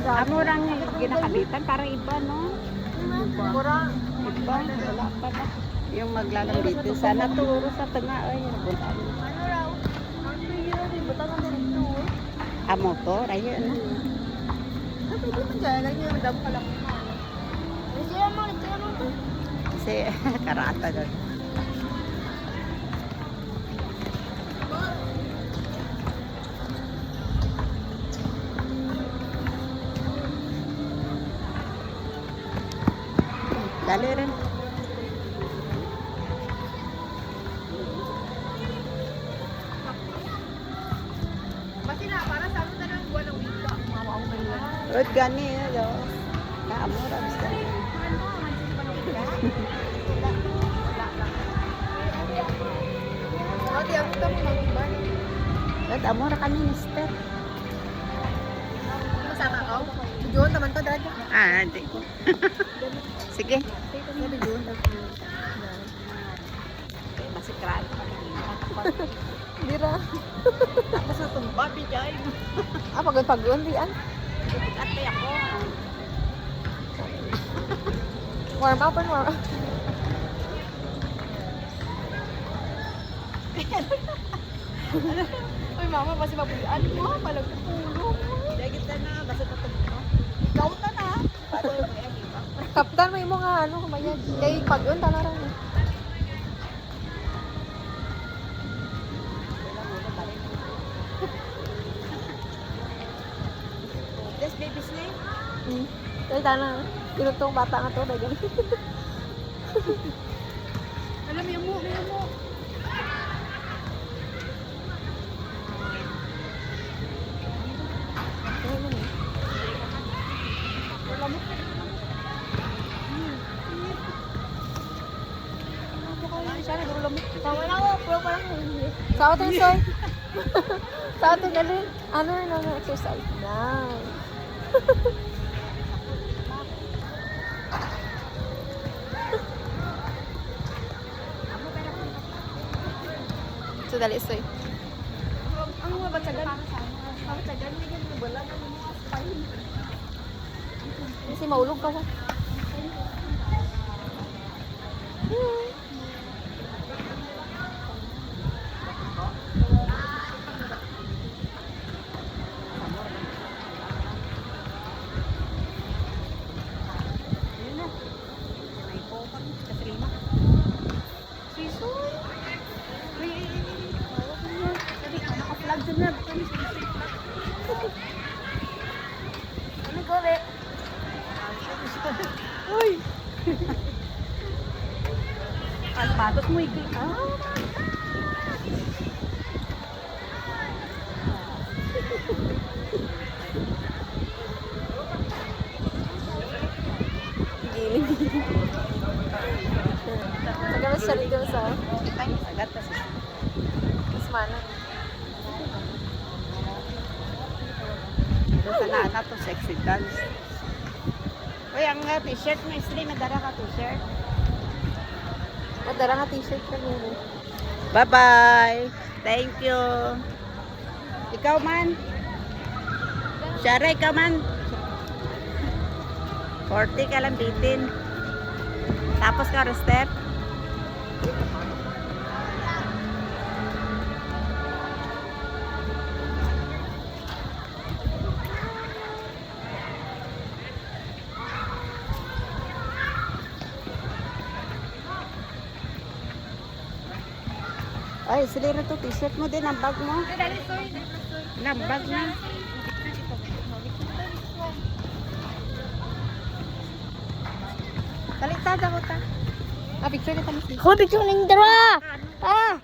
Amurang ginakabitan para iba, no? Mura. Iba, wala pa ba? Yung maglalambitin sana turo sa tanga ay rabutan. Ano raw? Ang pihira din. Ba't ang dito? Motor ayun. Pwede mo dyan. Lagi yung dam ka lang. Litsira mo. Kasi karata doon. Dali rin. Basta na, para sa ano na lang buwan ng wika. Mama ako na yun. Rod gani yo. Kaamura basta. Ate, ako ka mo mag-iba. Rod amura kami mister. Masama ka? Diyon, naman ka, dad. Hindi ko. Sige. Sabi Diyon. Masikrat. Dira. Tapos na tumba bijay. Pagod-pagod, diyan. Ate ako. Warm up and warm up. Uy, mama, pasi mabulian mo. Malagpulong. Dagit na basta tumba. Ikaw na na. Kaptan mo yung mga ano, kumayag. Kaya pag-un, talaran. This baby's name? Kaya sana, tinutong bata nga to. Dahil alam mo, may mo. Sa atin, Soy. Sa atin, galing. Ano na exercise? Nice. So, dali, Soy. Ang mga batsagan. Batsagan, hindi ganyan. Wala na mga spine. Kasi maulog ka ba? Uy! Patos mo ikli. Agak masarap din sa Kita yung sagat kasi. mas mana. Doon sa na to sexy dance. Uy, ang t-shirt mo, Isli, madara ka t-shirt. Madara nga t-shirt ka nyo. Bye-bye. Thank you. Ikaw man. Shara, ikaw man. 40 ka lang bitin. Tapos ka, step. Ay, silira to t-shirt mo din, ang bag mo. Ang bag mo. Talitada ko ta. Picture kita mas. Ako picture ng dara! Ah!